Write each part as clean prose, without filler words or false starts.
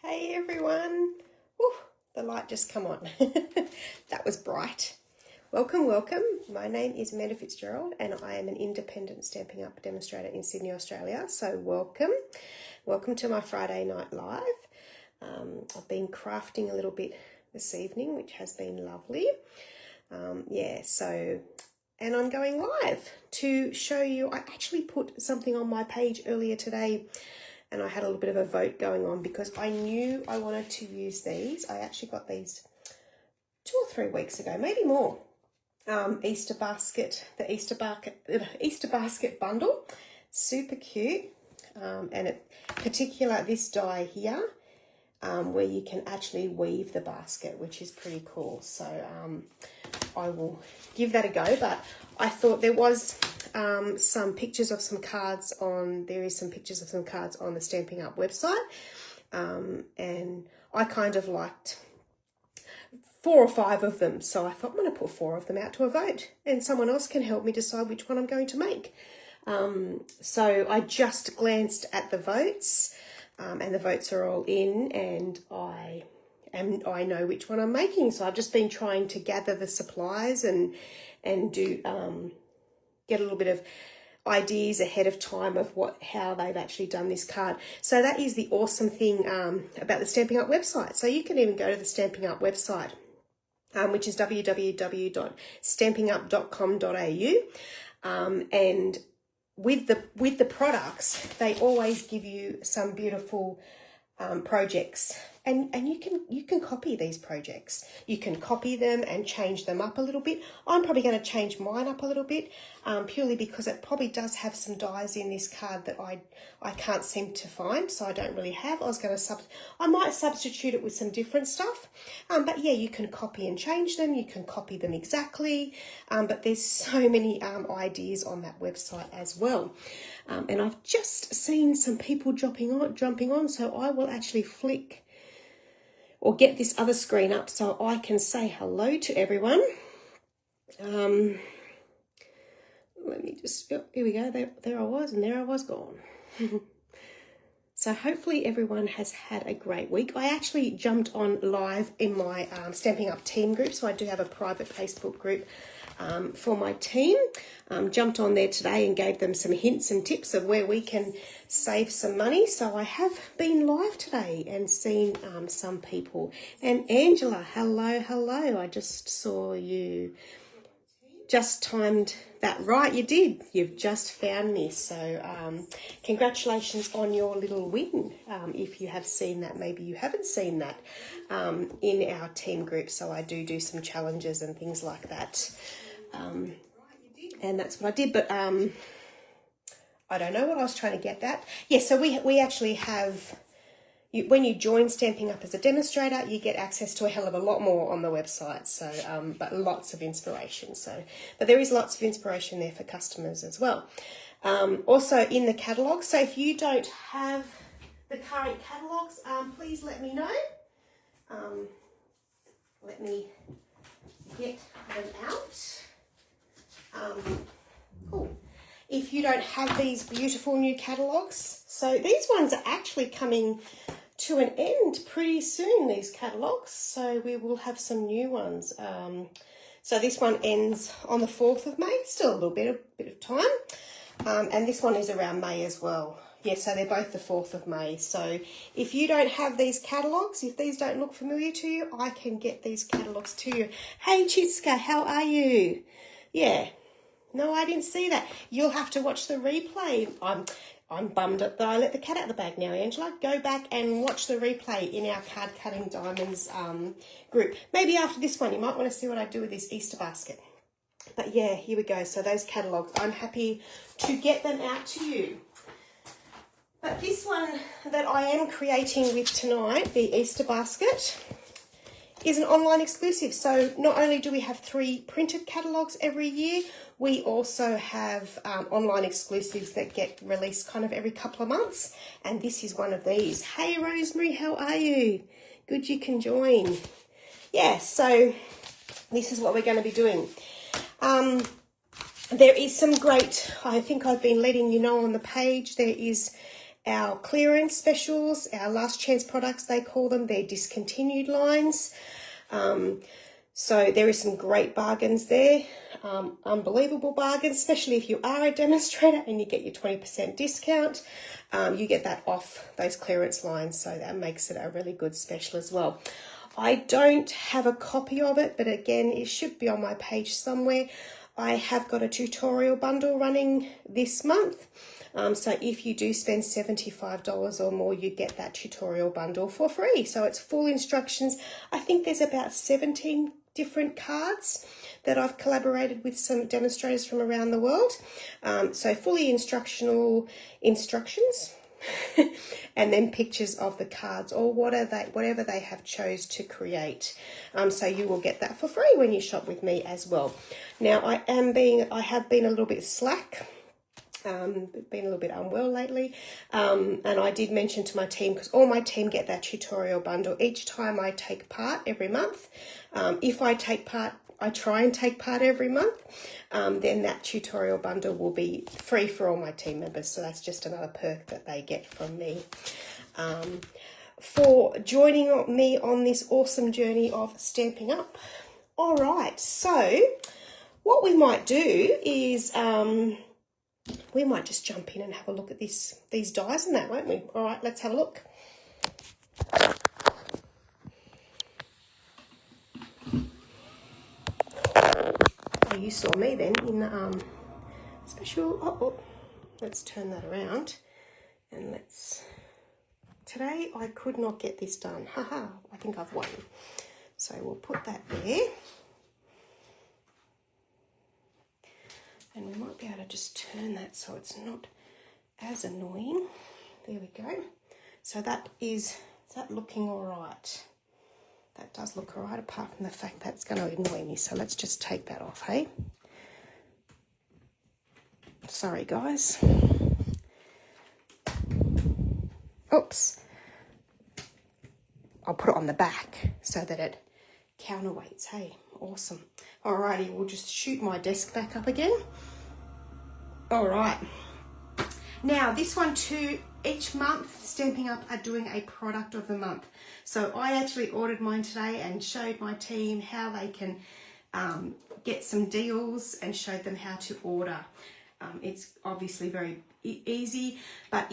Hey everyone. Woo, the light just come on. That was bright. Welcome, welcome. My name is Amanda Fitzgerald and I am an independent Stampin' Up! Demonstrator in Sydney, Australia. So welcome. Welcome to my Friday night live. I've been crafting a little bit this evening, which has been lovely. And I'm going live to show you. I actually put something on my page earlier today and I had a little bit of a vote going on because I knew I wanted to use these. I actually got these 2 or 3 weeks ago, maybe more. The Easter basket bundle, super cute. And particular this die here, where you can actually weave the basket, which is pretty cool. So I will give that a go, but I thought there was some pictures of some cards on, there is some pictures of some cards on the Stampin' Up! Website, and I kind of liked 4 or 5 of them, so I thought I'm going to put 4 of them out to a vote, and someone else can help me decide which one I'm going to make. So I just glanced at the votes, and the votes are all in, and I know which one I'm making. So I've just been trying to gather the supplies and do get a little bit of ideas ahead of time of how they've actually done this card. So that is the awesome thing about the Stampin' Up! Website. So you can even go to the Stampin' Up! Website, which is www.stampinup.com.au, and with the products, they always give you some beautiful projects, and you can copy these projects. You can copy them and change them up a little bit. I'm probably going to change mine up a little bit, purely because it probably does have some dies in this card that I can't seem to find, so I don't really have. I might substitute it with some different stuff, but yeah, you can copy and change them. You can copy them exactly, but there's so many ideas on that website as well. And I've just seen some people jumping on, so I will actually flick or get this other screen up so I can say hello to everyone. Let me just, here we go, there I was, and there I was gone. So hopefully everyone has had a great week. I actually jumped on live in my Stampin' Up! Team group, so I do have a private Facebook group for my team. Jumped on there today and gave them some hints and tips of where we can save some money. So I have been live today and seen some people. And Angela, hello. I just saw you. Just timed that right. You did. You've just found me. So congratulations on your little win. If you have seen that, maybe you haven't seen that in our team group. So I do some challenges and things like that. And that's what I did, but I don't know what I was trying to get at. Yeah, so we actually have, when you join Stampin' Up! As a demonstrator, you get access to a hell of a lot more on the website. So, but lots of inspiration. So, but there is lots of inspiration there for customers as well. Also in the catalogue. So if you don't have the current catalogues, please let me know. Let me get them out. Cool. If you don't have these beautiful new catalogues, so these ones are actually coming to an end pretty soon, these catalogues, so we will have some new ones. So this one ends on the 4th of May, still a little bit of time, and this one is around May as well. Yeah, so they're both the 4th of May. So if you don't have these catalogues, if these don't look familiar to you, I can get these catalogues to you. Hey Chitska, how are you? Yeah. No, I didn't see that. You'll have to watch the replay. I'm bummed that I let the cat out of the bag now, Angela. Go back and watch the replay in our Card Cutting Diamonds group. Maybe after this one, you might want to see what I do with this Easter basket. But yeah, here we go. So those catalogues, I'm happy to get them out to you. But this one that I am creating with tonight, the Easter basket, is an online exclusive. So not only do we have 3 printed catalogues every year, we also have online exclusives that get released kind of every couple of months. And this is one of these. Hey Rosemary, how are you? Good you can join. Yeah, so this is what we're going to be doing. There is some great, I think I've been letting you know on the page, there is our clearance specials, our last chance products, they call them, they're discontinued lines. So there is some great bargains there, unbelievable bargains, especially if you are a demonstrator and you get your 20% discount. You get that off those clearance lines, so that makes it a really good special as well. I don't have a copy of it, but again, it should be on my page somewhere. I have got a tutorial bundle running this month. So if you do spend $75 or more, you get that tutorial bundle for free. So it's full instructions. I think there's about 17 different cards that I've collaborated with some demonstrators from around the world. So fully instructional instructions and then pictures of the cards or whatever they have chose to create. So you will get that for free when you shop with me as well. Now I have been a little bit slack. Been a little bit unwell lately, and I did mention to my team, because all my team get that tutorial bundle each time I take part every month. If I take part, I try and take part every month, then that tutorial bundle will be free for all my team members. So that's just another perk that they get from me. For joining me on this awesome journey of Stampin' Up. All right, so what we might do is we might just jump in and have a look at these dies and that, won't we? All right, let's have a look. Oh, you saw me then in special. Let's turn that around and today I could not get this done. Haha, I think I've won. So we'll put that there. And we might be able to just turn that so it's not as annoying. There we go. So is that looking all right? That does look all right, apart from the fact that's going to annoy me. So let's just take that off, hey? Sorry, guys. Oops. I'll put it on the back so that it counterweights, hey? Awesome. Alrighty, we'll just shoot my desk back up again. All right. Now, this one too, each month Stampin' Up are doing a product of the month. So I actually ordered mine today and showed my team how they can get some deals and showed them how to order. It's obviously very easy, but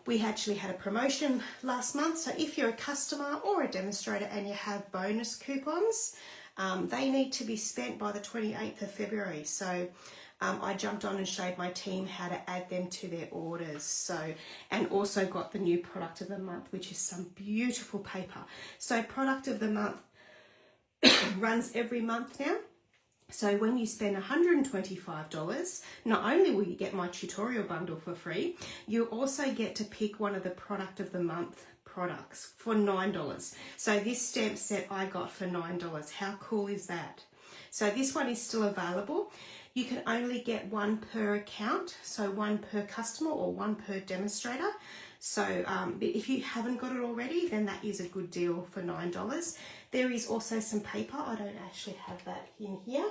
we actually had a promotion last month. So if you're a customer or a demonstrator and you have bonus coupons, they need to be spent by the 28th of February. So I jumped on and showed my team how to add them to their orders. So, and also got the new product of the month, which is some beautiful paper. So product of the month runs every month now. So when you spend $125, not only will you get my tutorial bundle for free, you also get to pick one of the product of the month products for $9. So this stamp set I got for $9. How cool is that? So this one is still available. You can only get one per account, so one per customer or one per demonstrator. So if you haven't got it already, then that is a good deal for $9. There is also some paper. I don't actually have that in here.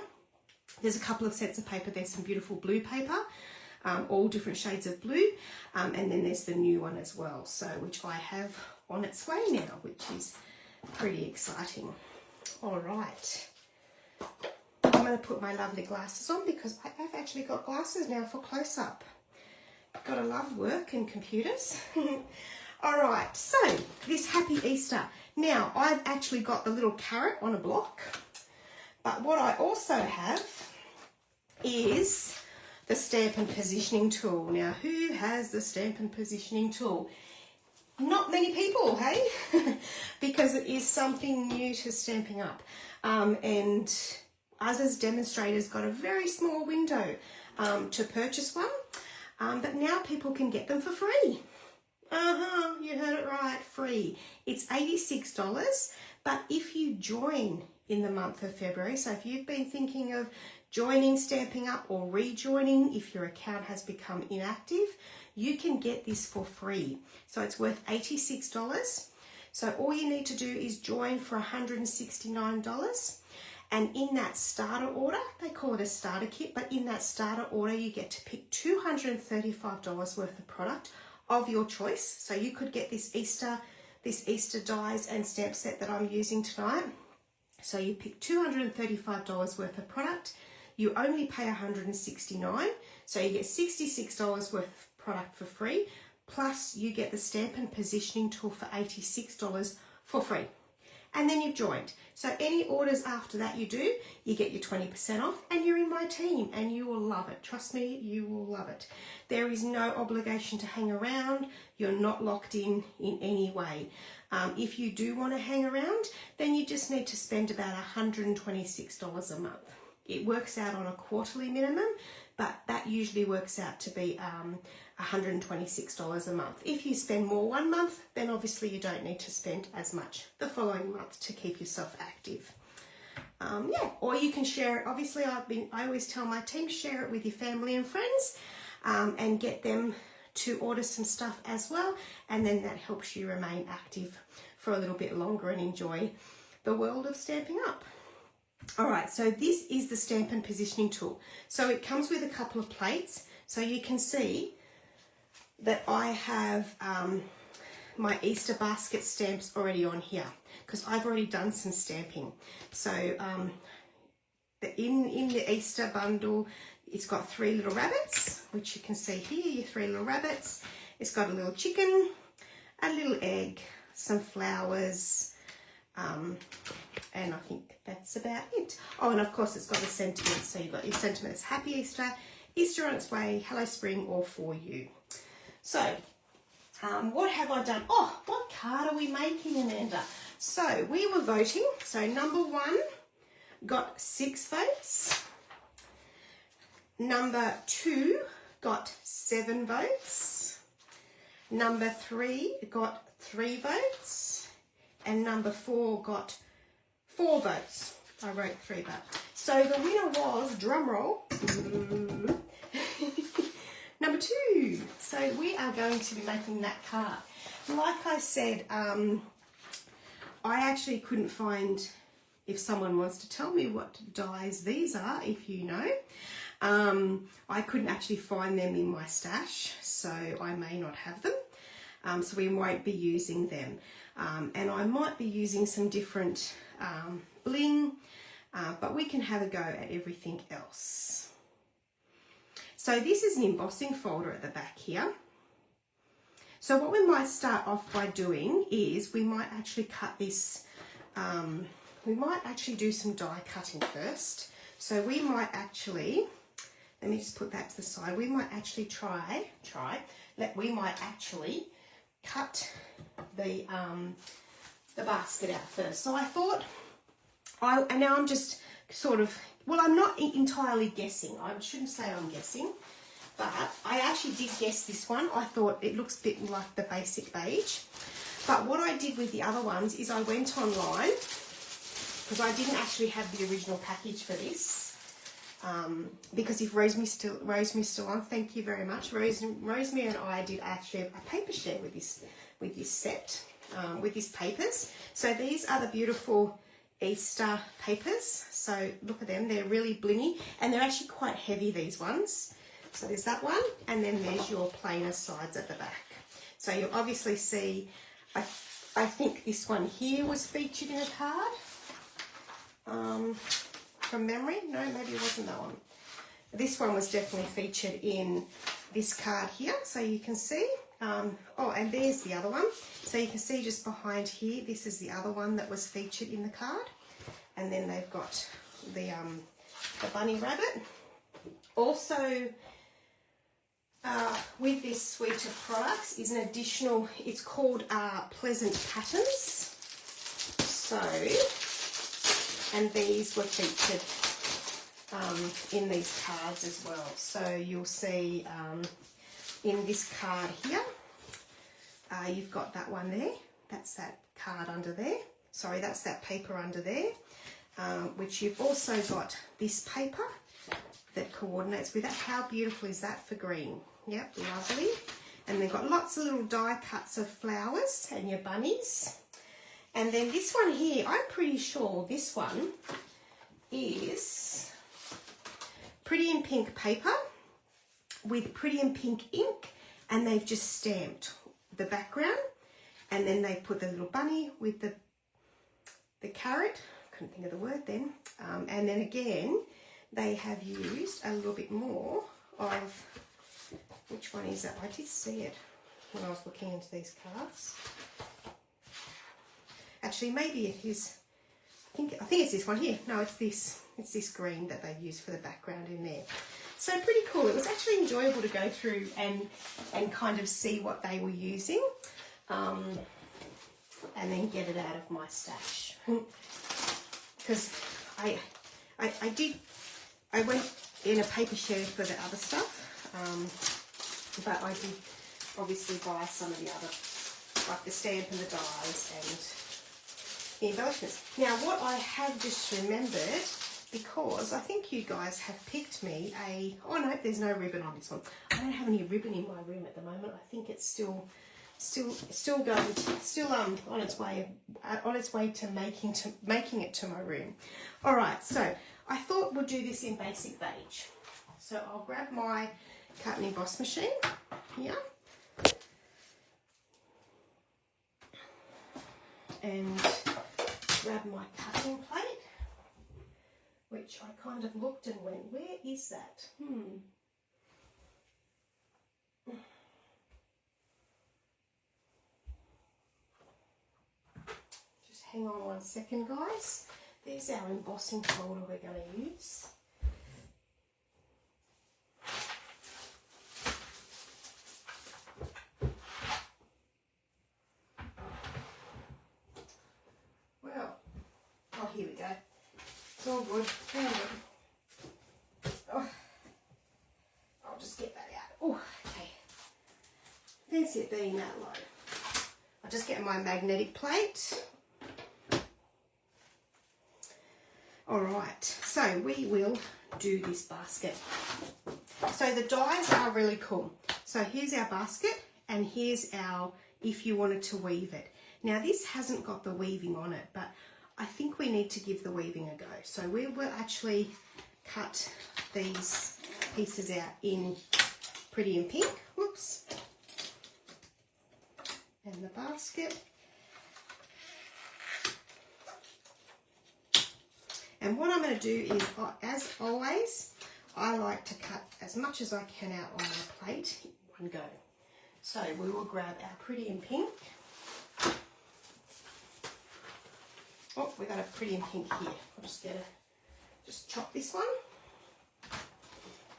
There's a couple of sets of paper. There's some beautiful blue paper, all different shades of blue. And then there's the new one as well, so which I have on its way now, which is pretty exciting. All right. I'm going to put my lovely glasses on because I have actually got glasses now for close-up. Gotta love work and computers. All right, so this Happy Easter. Now, I've actually got the little carrot on a block, but what I also have is the Stampin' Positioning Tool. Now, who has the Stampin' Positioning Tool? Not many people, hey? Because it is something new to Stampin' Up. And us as demonstrators got a very small window to purchase one, but now people can get them for free. You heard it right, free. It's $86, but if you join in the month of February, so if you've been thinking of joining Stampin' Up or rejoining if your account has become inactive, you can get this for free. So it's worth $86. So all you need to do is join for $169. And in that starter order, they call it a starter kit, but in that starter order, you get to pick $235 worth of product of your choice. So you could get this Easter dies and stamp set that I'm using tonight. So you pick $235 worth of product. You only pay $169, so you get $66 worth of product for free, plus you get the Stampin' Positioning Tool for $86 for free. And then you've joined. So any orders after that you do, you get your 20% off, and you're in my team, and you will love it. Trust me, you will love it. There is no obligation to hang around. You're not locked in any way. If you do want to hang around, then you just need to spend about $126 a month. It works out on a quarterly minimum, but that usually works out to be $126 a month. If you spend more one month, then obviously you don't need to spend as much the following month to keep yourself active. Yeah, or you can share it. Obviously, I always tell my team, share it with your family and friends, and get them to order some stuff as well, and then that helps you remain active for a little bit longer and enjoy the world of Stampin' Up. All right, so this is the Stampin' Positioning Tool. So it comes with a couple of plates, so you can see that I have my Easter basket stamps already on here because I've already done some stamping. So in the Easter bundle, it's got 3 little rabbits, which you can see here, your 3 little rabbits. It's got a little chicken, a little egg, some flowers, and I think that's about it. Oh, and of course it's got a sentiment. So you've got your sentiments: Happy Easter, Easter on its way, Hello Spring, or For You. So what have I done? Oh, what card are we making, Amanda? So we were voting. So number 1 got 6 votes. Number 2 got 7 votes. Number 3 got 3 votes. And number 4 got 4 votes. I wrote 3 votes. So the winner was, drum roll, number 2. So we are going to be making that card. Like I said, I actually couldn't find, if someone wants to tell me what dies these are, if you know. I couldn't actually find them in my stash, so I may not have them. So we won't be using them. And I might be using some different bling, but we can have a go at everything else. So this is an embossing folder at the back here. So what we might start off by doing is we might actually cut this, we might actually do some die cutting first. So we might actually, let me just put that to the side, we might actually we might actually cut the basket out first. So I thought, and now I'm just sort of, well, I'm not entirely guessing. I shouldn't say I'm guessing, but I actually did guess this one. I thought it looks a bit like the basic beige. But what I did with the other ones is I went online, because I didn't actually have the original package for this. Because if Rosemary's still on, thank you very much. Rosemary and I did actually a paper share with this set, with these papers. So these are the beautiful Easter papers. So look at them, they're really blingy, and they're actually quite heavy, these ones. So there's that one, and then there's your plainer sides at the back. So you'll obviously see, I think this one here was featured in a card. From memory, no, maybe it wasn't that one. This one was definitely featured in this card here, so you can see. Oh, and there's the other one. So you can see just behind here, this is the other one that was featured in the card. And then they've got the bunny rabbit. Also, with this suite of products is an additional, it's called Pleasant Patterns. So, and these were featured in these cards as well. So you'll see in this card here, you've got that one there. That's that card under there. Sorry, that's that paper under there. Which you've also got this paper that coordinates with it. How beautiful is that for green? Yep, lovely. And they've got lots of little die cuts of flowers and your bunnies. And then this one here, I'm pretty sure this one is Pretty in Pink paper with Pretty in Pink ink and they've just stamped the background, and then they put the little bunny with the carrot, couldn't think of the word then, and then again they have used a little bit more of, which one is that? I did see it when I was looking into these cards. Actually, maybe it is, I think it's this one here. No, it's this green that they use for the background in there. So pretty cool. It was actually enjoyable to go through and kind of see what they were using, and then get it out of my stash. Because I went in a paper shed for the other stuff, but I did obviously buy some of the other, like the stamp and the dies and the embellishments. Now what I have just remembered, because I think you guys have picked me oh no, there's no ribbon on this one. I don't have any ribbon in my room at the moment. I think it's still on its way to making it to my room. All right, so I thought we'll do this in basic beige. So I'll grab my cut and emboss machine here, and grab my cutting plate, which I kind of looked and went, where is that? Just hang on 1 second, guys. There's our embossing folder we're going to use. Well, oh, here we go. It's all good. Hang on. Oh, I'll just get that out. Oh, okay. Fancy it being that low. I'll just get my magnetic plate. All right, so we will do this basket. So the dies are really cool. So here's our basket, and here's our, if you wanted to weave it. Now this hasn't got the weaving on it, but I think we need to give the weaving a go. So we will actually cut these pieces out in Pretty in Pink. Whoops. And the basket. And what I'm going to do is, as always, I like to cut as much as I can out on my plate in one go. So we will grab our Pretty in Pink. Oh, we got a Pretty in Pink here. I'll just chop this one.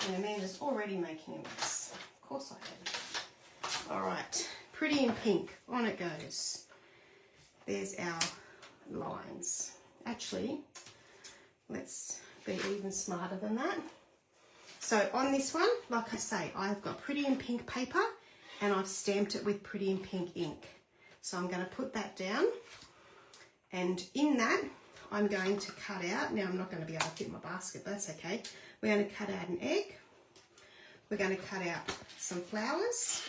And Amanda's already making a mess. Of course I am. All right, Pretty in Pink, on it goes. There's our lines. Actually, let's be even smarter than that. So on this one, like I say, I've got Pretty in Pink paper and I've stamped it with Pretty in Pink ink. So I'm going to put that down, and in that I'm going to cut out, now I'm not going to be able to fit my basket, but that's okay. We're going to cut out an egg. We're going to cut out some flowers.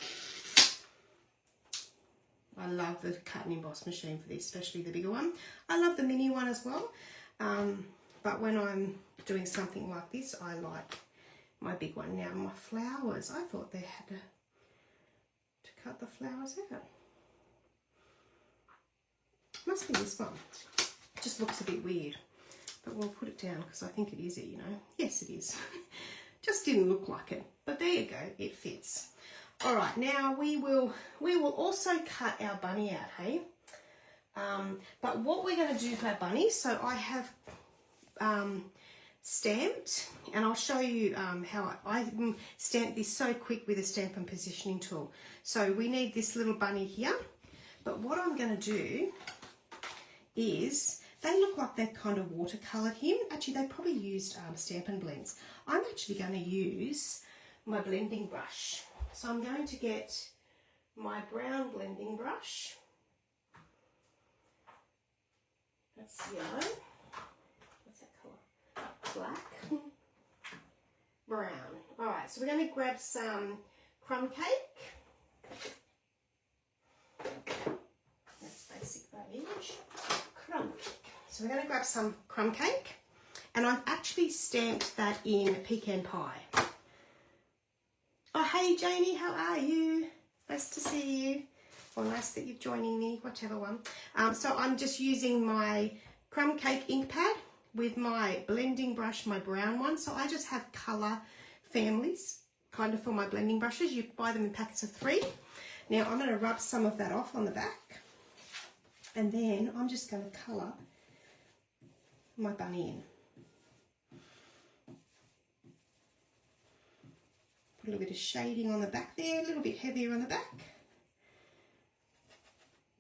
I love the cut and emboss machine for this, especially the bigger one. I love the mini one as well. But when I'm doing something like this, I like my big one. Now my flowers, I thought they had to cut the flowers out. Must be this one. It just looks a bit weird, but we'll put it down because I think it is it, you know. Yes, it is. Just didn't look like it, but there you go, it fits. All right, now we will also cut our bunny out, hey? But what we're going to do for our bunny, so I have stamped, and I'll show you how I stamped this so quick with a stamp and positioning tool. So we need this little bunny here, but what I'm going to do is, they look like they've kind of watercoloured him. Actually, they probably used Stampin' Blends. I'm actually going to use my blending brush. So I'm going to get my brown blending brush. That's yellow. What's that colour? Black. Brown. All right, so we're going to grab some crumb cake. That's basic beige. Crumb cake. So we're going to grab some crumb cake, and I've actually stamped that in pecan pie. Oh, hey Hey Janie, how are you? Nice to see you. Or nice that you're joining me, whichever one. So I'm just using my Crumb Cake ink pad with my blending brush, my brown one. So I just have colour families kind of for my blending brushes. You buy them in packets of 3. Now I'm going to rub some of that off on the back. And then I'm just going to colour my bunny in. Put a little bit of shading on the back there, a little bit heavier on the back.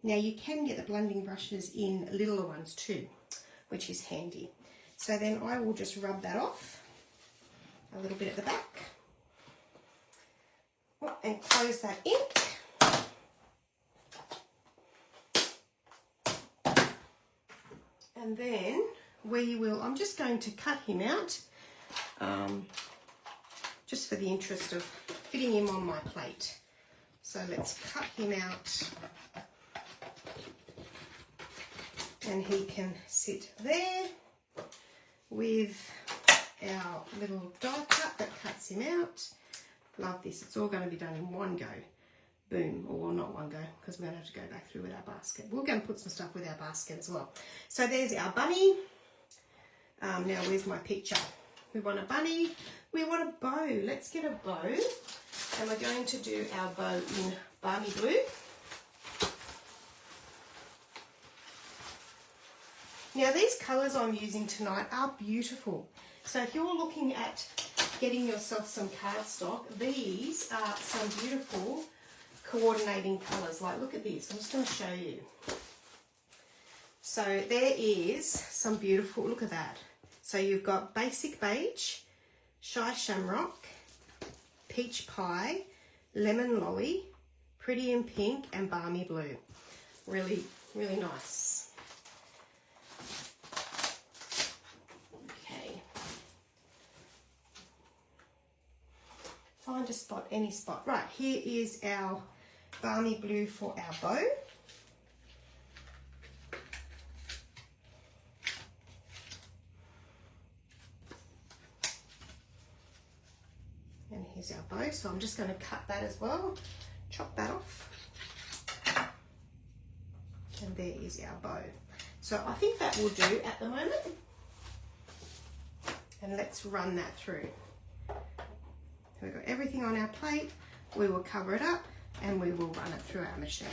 Now you can get the blending brushes in littler ones too, which is handy. So then I will just rub that off a little bit at the back and close that ink. And then I'm just going to cut him out, just for the interest of fitting him on my plate. So let's cut him out. And he can sit there with our little die cut that cuts him out. Love this. It's all going to be done in one go. Boom. Or not one go, because we're going to have to go back through with our basket. We're going to put some stuff with our basket as well. So there's our bunny. Now where's my picture? We want a bunny. We want a bow. Let's get a bow. And we're going to do our bow in Balmy Blue. Now these colours I'm using tonight are beautiful. So if you're looking at getting yourself some cardstock, these are some beautiful coordinating colours. Like look at this, I'm just going to show you. So there is some beautiful, look at that. So you've got Basic Beige, Shy Shamrock, Peach Pie, Lemon Lolly, Pretty in Pink and Balmy Blue. Really, really nice. Find a spot, any spot. Right, here is our Balmy Blue for our bow. And here's our bow. So I'm just going to cut that as well. Chop that off. And there is our bow. So I think that will do at the moment. And let's run that through. We've got everything on our plate, we will cover it up and we will run it through our machine.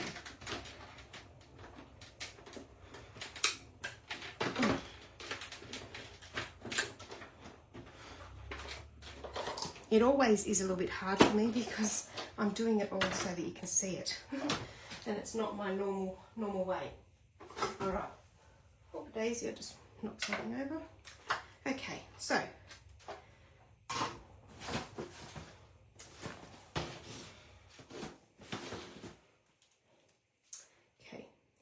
It always is a little bit hard for me because I'm doing it all so that you can see it. And it's not my normal way. All right, oh, Daisy, I just knocked something over. Okay, so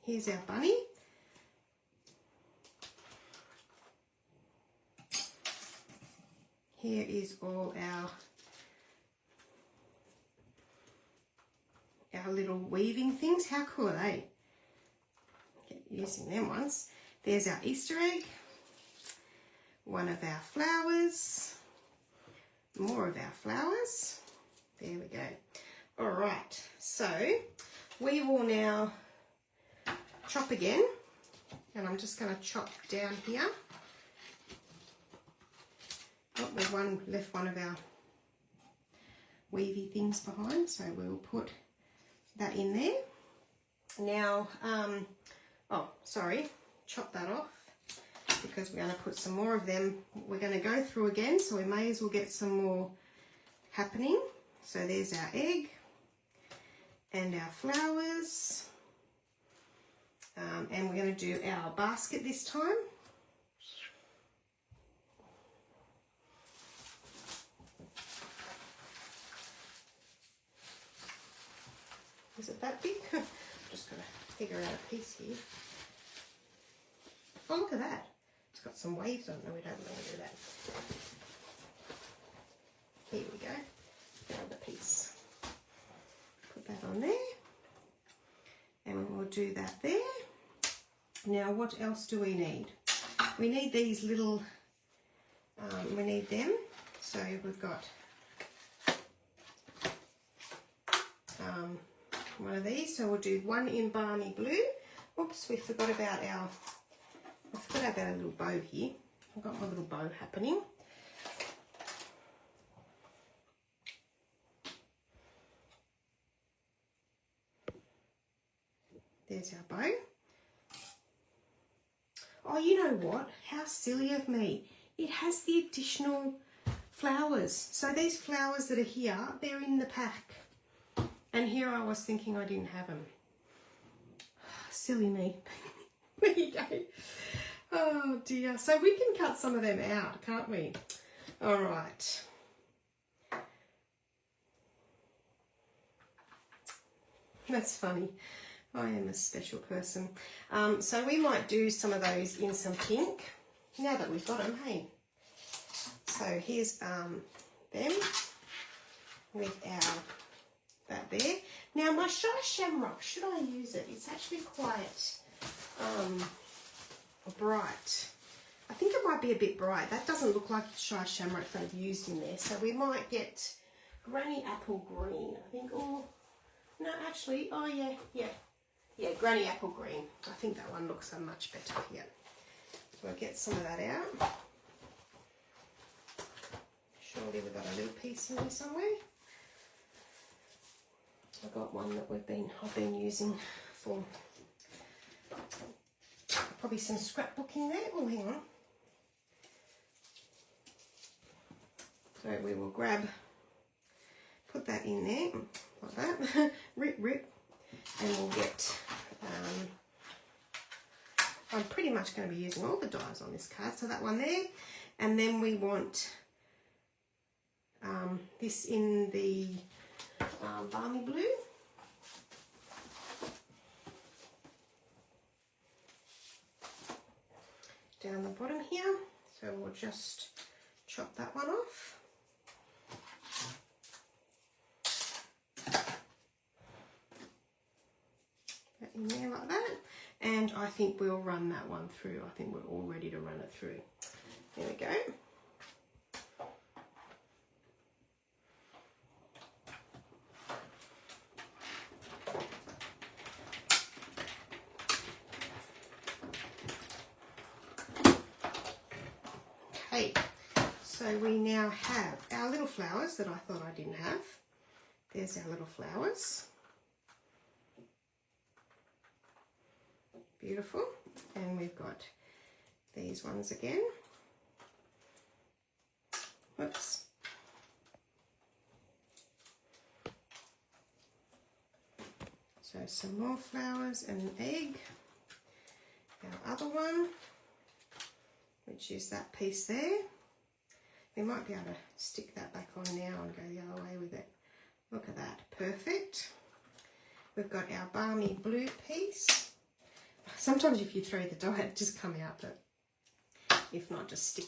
here's our bunny. Here is all our little weaving things. How cool are they? Get using them ones. There's our Easter egg. One of our flowers. More of our flowers. There we go. All right. So we will now chop again, and I'm just going to chop down here. Oh, we've left one of our weavy things behind, so we'll put that in there. Now, oh, sorry, chop that off because we're going to put some more of them. We're going to go through again, so we may as well get some more happening. So there's our egg and our flowers. And we're going to do our basket this time. Is it that big? Just got to figure out a piece here. Oh, look at that. It's got some waves on it. No, we don't want to do that. Here we go. Another piece. Put that on there. And we'll do that there. Now, what else do we need? We need these little, we need them. So we've got one of these. So we'll do one in Balmy Blue. Oops, we forgot about our little bow here. I've got my little bow happening. There's our bow. Oh, you know what? How silly of me. It has the additional flowers. So these flowers that are here, they're in the pack. And here I was thinking I didn't have them. Silly me. There you go. Oh dear. So we can cut some of them out, can't we? All right. That's funny. I am a special person. So we might do some of those in some pink now that we've got them, hey? So here's them with that there. Now my Shy Shamrock, should I use it? It's actually quite bright. I think it might be a bit bright. That doesn't look like Shy Shamrock they've used in there. So we might get Granny Apple Green, I think. Oh, no, actually, oh yeah, Granny Apple Green. I think that one looks much better here. So I'll get some of that out. Surely we've got a little piece in there somewhere. I've got one that I've been using for probably some scrapbooking there. Oh, hang on. So we will put that in there like that. rip, and we'll get. I'm pretty much going to be using all the dies on this card. So that one there, and then we want this in the Balmy Blue. Down the bottom here. So we'll just chop that one off. That in there like that. And I think we'll run that one through. I think we're all ready to run it through. There we go. Okay, so we now have our little flowers that I thought I didn't have. There's our little flowers. Beautiful. And we've got these ones again. Whoops. So some more flowers and an egg. Our other one, which is that piece there. We might be able to stick that back on now and go the other way with it. Look at that, perfect. We've got our Balmy Blue piece. Sometimes if you throw the die, it just come out, but if not, just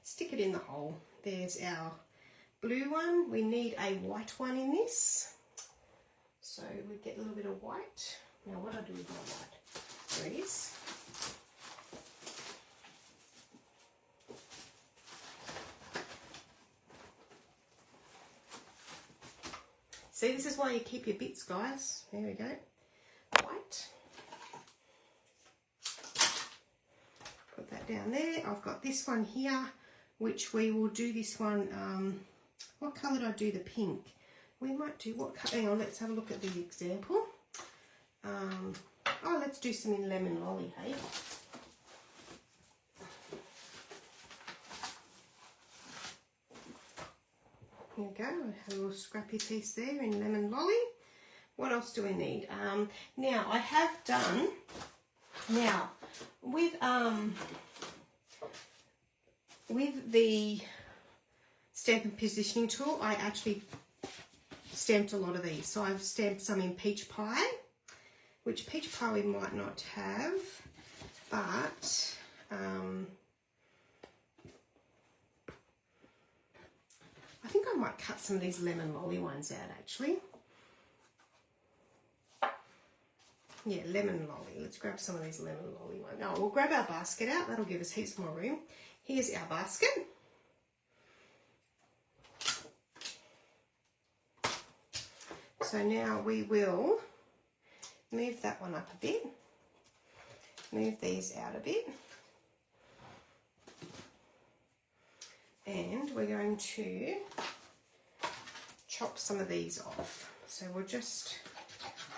stick it in the hole. There's our blue one. We need a white one in this. So we get a little bit of white. Now what do I do with my white? There it is. See, this is why you keep your bits, guys. There we go. White. Put that down there. I've got this one here, which we will do this one. What colour did I do the pink? We might do what colour? Hang on, let's have a look at the example. Oh, let's do some in Lemon Lolly, hey? Here we go, I have a little scrappy piece there in Lemon Lolly. What else do we need? Now, I have done, with the stamp and positioning tool, I actually stamped a lot of these. So I've stamped some in Peach Pie, which Peach Pie we might not have, but I think I might cut some of these Lemon Lolly ones out actually. Yeah, Lemon Lolly. Let's grab some of these Lemon Lolly ones. No, we'll grab our basket out. That'll give us heaps more room. Here's our basket. So So now we will move that one up a bit, move these out a bit, and we're going to chop some of these off. So we'll just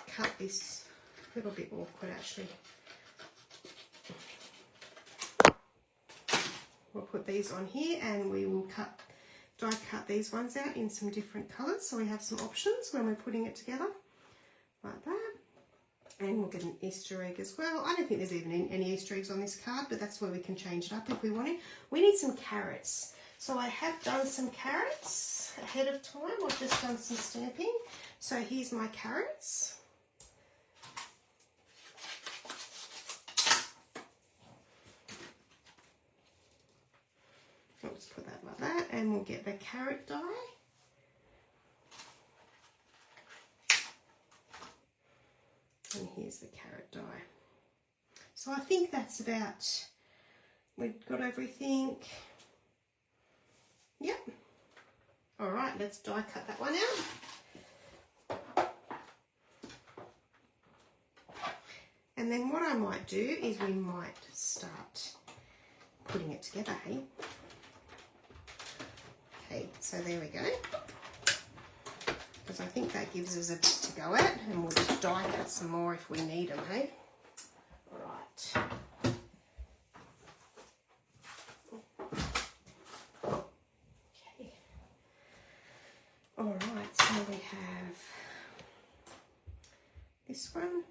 cut this a little bit awkward actually. We'll put these on here and we will die cut these ones out in some different colours so we have some options when we're putting it together, like that. And we'll get an Easter egg as well. I don't think there's even any Easter eggs on this card, but that's where we can change it up if we want to. We need some carrots. So I have done some carrots ahead of time. I've just done some stamping. So here's my carrots. I'll just put that like that, and we'll get the carrot die. And here's the carrot die. So I think that's about, we've got everything. Yep. All right, let's die cut that one out. And then what I might do is we might start putting it together, hey? Okay, so there we go. Because I think that gives us a bit to go at, and we'll just die cut some more if we need them, hey? All right. Okay. All right, so we have this one.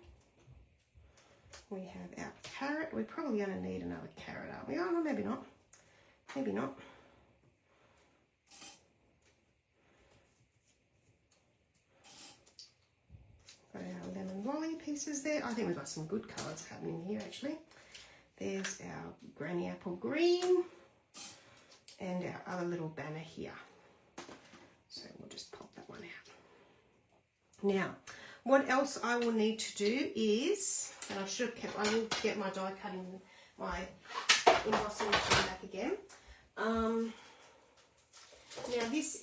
We have our carrot. We're probably going to need another carrot, aren't we? Oh, no, maybe not. Maybe not. Got our lemon lolly pieces there. I think we've got some good colours happening here actually. There's our granny apple green and our other little banner here. So we'll just pop that one out. Now, what else I will need to do is, and I should have kept, I will get my die cutting, my embossing machine back again. Now this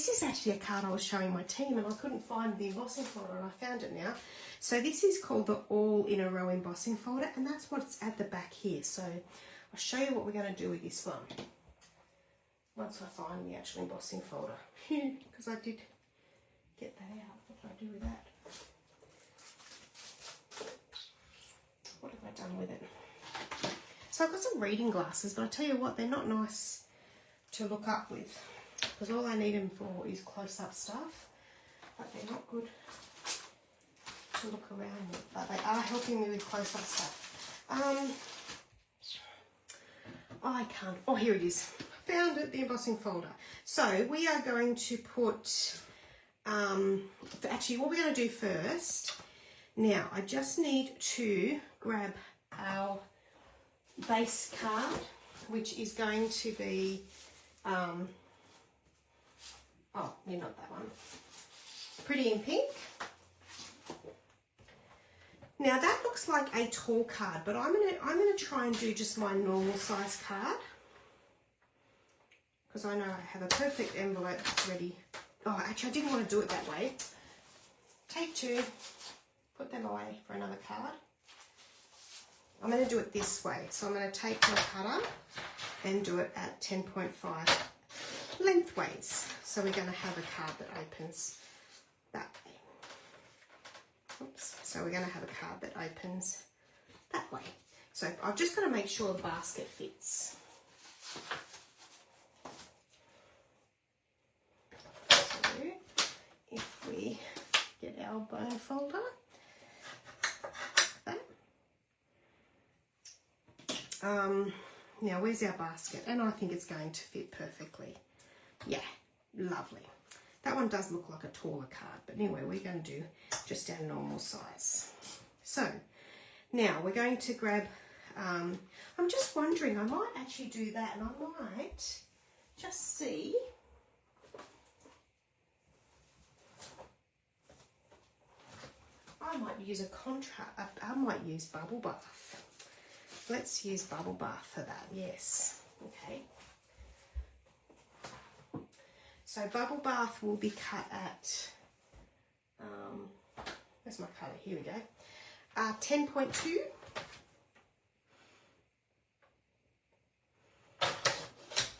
is actually a card I was showing my team and I couldn't find the embossing folder and I found it now. So this is called the All in a Row embossing folder and that's what's at the back here. So I'll show you what we're going to do with this one once I find the actual embossing folder. Because I did get that out. What did I do with that? What have I done with it? So I've got some reading glasses, but I tell you what, they're not nice to look up with. Because all I need them for is close-up stuff, but they're not good to look around with, but they are helping me with close-up stuff. I can't, oh here it is, found it, the embossing folder. So we are going to put, actually what we're going to do first, now I just need to grab our base card, which is going to be, oh, you're not that one. Pretty in Pink. Now that looks like a tall card, but I'm gonna try and do just my normal size card because I know I have a perfect envelope that's ready. Oh, actually, I didn't want to do it that way. Take two, put them away for another card. I'm going to do it this way. So I'm going to take my cutter and do it at 10.5 lengthways. So we're going to have a card that opens that way. Oops. So we're going to have a card that opens that way. So I've just got to make sure the basket fits. So if we get our bone folder, that. Now where's our basket? And I think it's going to fit perfectly. Yeah, lovely. That one does look like a taller card, but anyway, we're going to do just our normal size. So now we're going to grab, I'm just wondering, I might actually do that, and I might just see. I might use I might use Bubble Bath. Let's use Bubble Bath for that, yes. Okay. So Bubble Bath will be cut at, where's my colour? Here we go. 10.2.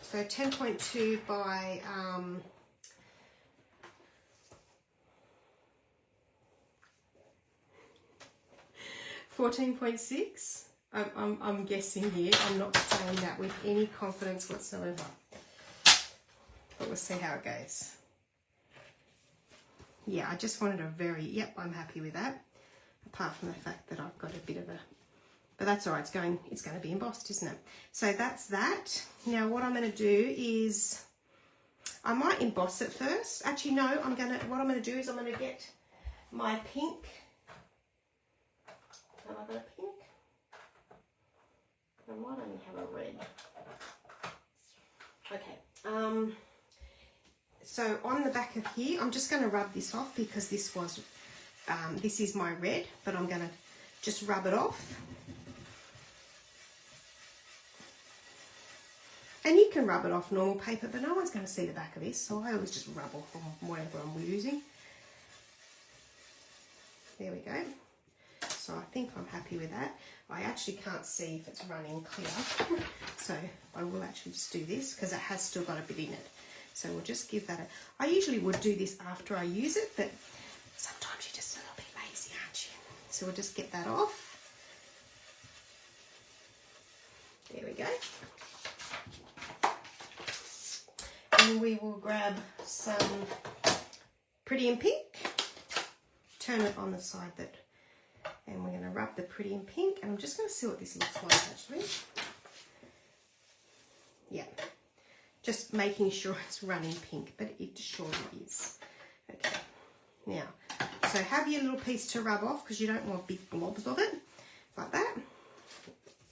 So 10.2 by 14.6. I'm guessing here. I'm not saying that with any confidence whatsoever. But we'll see how it goes. Yeah, I just wanted a very, yep, I'm happy with that. Apart from the fact that I've got a bit of a, but that's all right, it's going to be embossed, isn't it? So that's that. Now what I'm going to do is, I might emboss it first. Actually, no, what I'm going to do is I'm going to get my pink. Have I got a pink? I might only have a red. Okay. So on the back of here, I'm just going to rub this off because this was, this is my red, but I'm going to just rub it off. And you can rub it off normal paper, but no one's going to see the back of this, so I always just rub off on whatever I'm using. There we go. So I think I'm happy with that. I actually can't see if it's running clear, so I will actually just do this because it has still got a bit in it. So we'll just give that a, I usually would do this after I use it, but sometimes you're just a little bit lazy, aren't you? So we'll just get that off. There we go. And we will grab some Pretty in Pink, turn it on the side that, and we're going to rub the Pretty in Pink, and I'm just going to see what this looks like actually. Yeah, just making sure it's running pink, but it surely is. Okay, now, so have your little piece to rub off because you don't want big blobs of it, like that.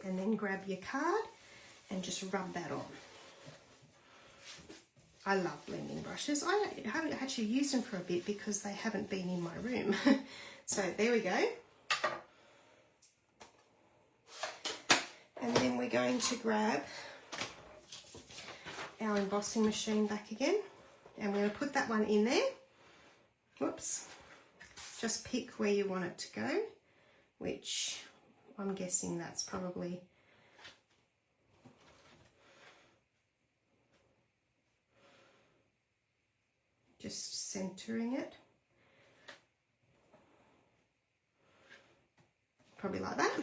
And then grab your card and just rub that on. I love blending brushes. I haven't actually used them for a bit because they haven't been in my room. So there we go. And then we're going to grab our embossing machine back again. And we're going to put that one in there. Whoops. Just pick where you want it to go, which I'm guessing that's probably just centering it. Probably like that.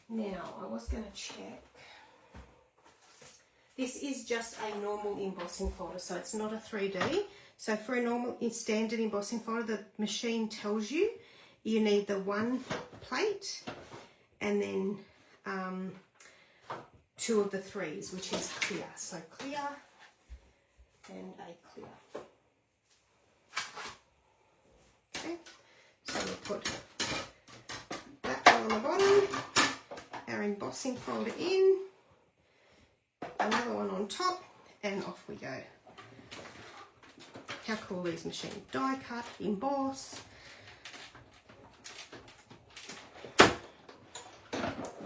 Now, I was going to check. This is just a normal embossing folder, so it's not a 3D. So for a normal standard embossing folder, the machine tells you you need the one plate and then 2 of the 3s, which is clear. So clear and a clear. Okay, so we'll put that one on the bottom, our embossing folder in, another one on top, and off we go. How cool these machines. Die cut, emboss. There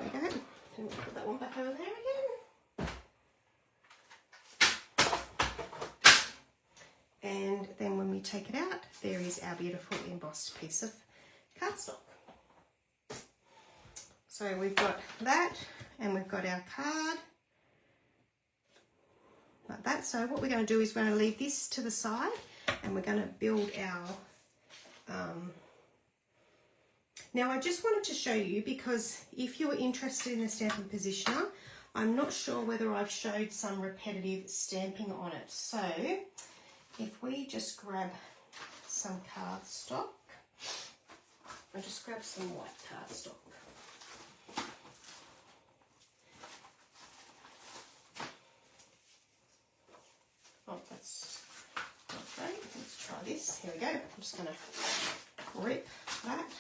we go. And we'll put that one back over there again. And then when we take it out, there is our beautiful embossed piece of cardstock. So we've got that, and we've got our card. Like that. So what we're going to do is we're going to leave this to the side and we're going to build our now I just wanted to show you, because if you're interested in the Stampin' Positioner, I'm not sure whether I've showed some repetitive stamping on it. So if we just grab some cardstock, I'll just grab some white cardstock. Oh, that's not great. Let's try this. Here we go. I'm just going to rip that.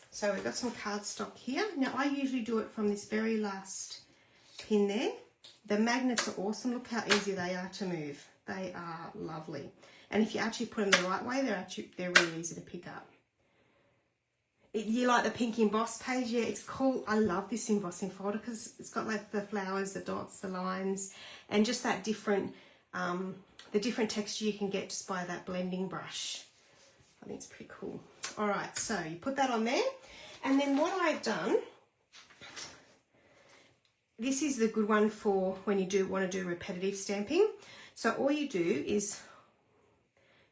So we've got some cardstock here. Now I usually do it from this very last pin there. The magnets are awesome. Look how easy they are to move. They are lovely. And if you actually put them the right way, they're really easy to pick up. You like the pink emboss page? Yeah, it's cool. I love this embossing folder because it's got like the flowers, the dots, the lines, and just that different the different texture you can get just by that blending brush. I think it's pretty cool. All right, so you put that on there. And then what I've done, this is the good one for when you do want to do repetitive stamping. So all you do is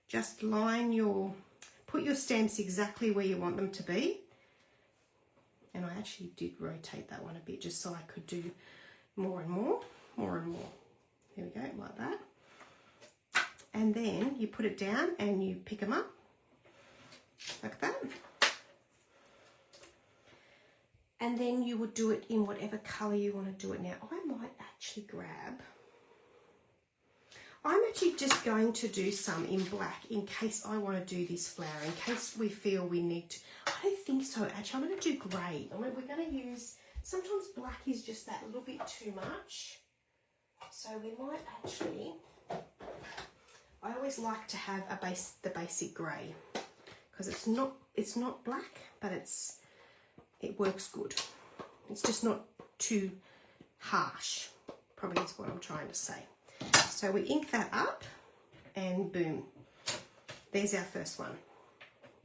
just put your stamps exactly where you want them to be. And I actually did rotate that one a bit just so I could do more and more. There we go, like that. And then you put it down and you pick them up like that. And then you would do it in whatever colour you want to do it. Now, I might actually I'm actually just going to do some in black in case I want to do this flower, in case we feel we need to. I don't think so, actually. I'm going to do grey. We're going to use, sometimes black is just that little bit too much. So we might actually, I always like to have the basic grey because it's not black, but it works good. It's just not too harsh, probably is what I'm trying to say. So we ink that up and boom, there's our first one.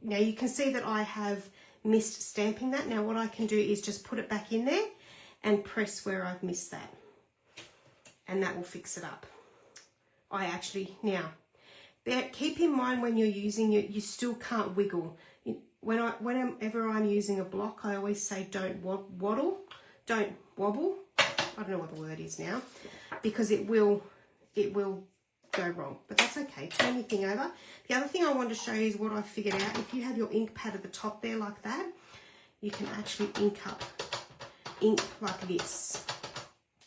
Now you can see that I have missed stamping that. Now what I can do is just put it back in there and press where I've missed that. And that will fix it up. Now, keep in mind when you're using it, you still can't wiggle. Whenever I'm using a block, I always say don't wobble. I don't know what the word is now, because it will go wrong, but that's okay. Turn your thing over. The other thing I want to show you is what I figured out. If you have your ink pad at the top there like that, you can actually ink like this,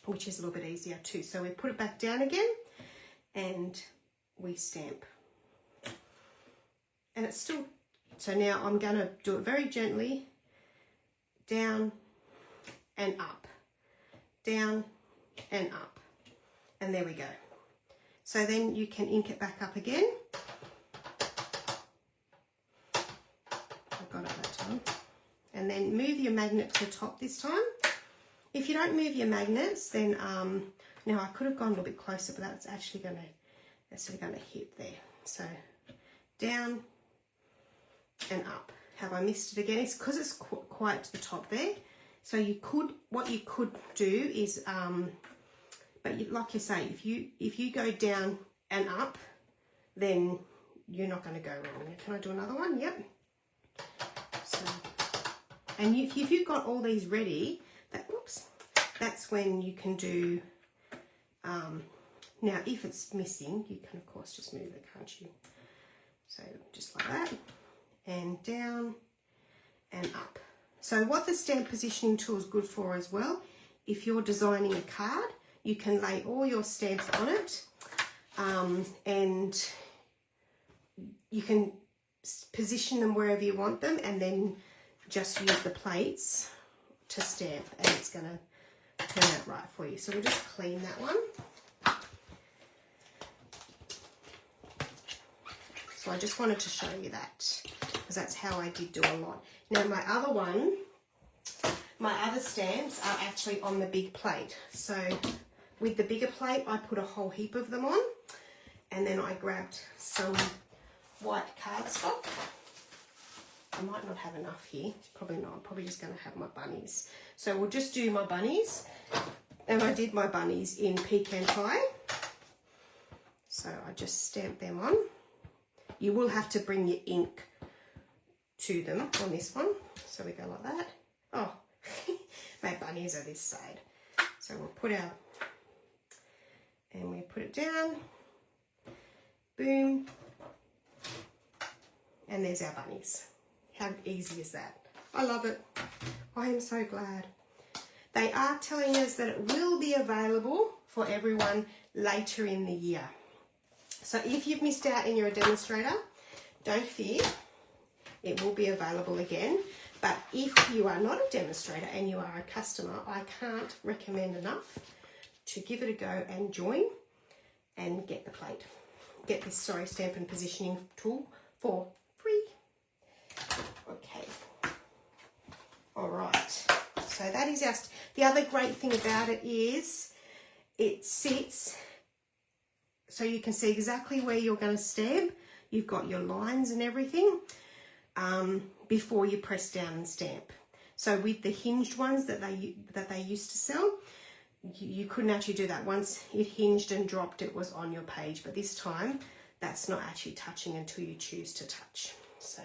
which is a little bit easier too. So we put it back down again and we stamp. And it's still, so now I'm going to do it very gently, down and up, down and up, and there we go. So then you can ink it back up again. I got it that time. And then move your magnet to the top this time. If you don't move your magnets, then now I could have gone a little bit closer, but that's actually going to hit there. So down and up. Have I missed it again? It's because it's quite to the top there. So what you could do is, but like you say, if you go down and up, then you're not going to go wrong. Can I do another one? Yep. So, and if you've got all these ready, that's when you can do. Now, if it's missing, you can of course just move it, can't you? So just like that, and down and up. So what the stamp positioning tool is good for as well, if you're designing a card, you can lay all your stamps on it, and you can position them wherever you want them, and then just use the plates to stamp, and it's going to turn out right for you. So we'll just clean that one. So I just wanted to show you that, because that's how I did do a lot. Now my other stamps are actually on the big plate. So with the bigger plate, I put a whole heap of them on, and then I grabbed some white cardstock. I might not have enough here, probably not. I'm probably just going to have my bunnies. So we'll just do my bunnies, and I did my bunnies in pecan pie. So I just stamped them on. You will have to bring your ink to them on this one. So we go like that. Oh, my bunnies are this side. So we'll put our, and we put it down. Boom. And there's our bunnies. How easy is that? I love it. I am so glad. They are telling us that it will be available for everyone later in the year. So if you've missed out and you're a demonstrator, don't fear. It will be available again. But if you are not a demonstrator and you are a customer, I can't recommend enough to give it a go and join and get the plate. Get this stamp and positioning tool for free. Okay. All right. So that is the other great thing about it is it sits so you can see exactly where you're going to stamp. You've got your lines and everything before you press down and stamp. So with the hinged ones that they used to sell, you couldn't actually do that. Once it hinged and dropped, it was on your page. But this time, that's not actually touching until you choose to touch. So,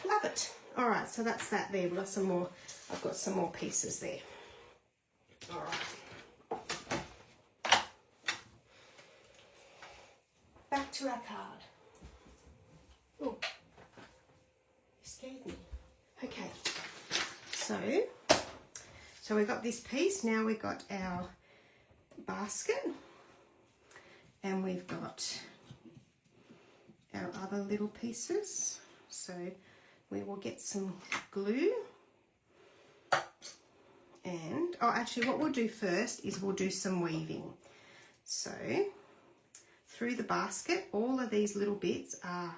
love it. All right, so that's that there. We've got some more. I've got some more pieces there. All right. Back to our card. Oh, you scared me. Okay, so we've got this piece. Now we've got our basket, and we've got our other little pieces. So we will get some glue, and actually what we'll do first is we'll do some weaving. So through the basket, all of these little bits are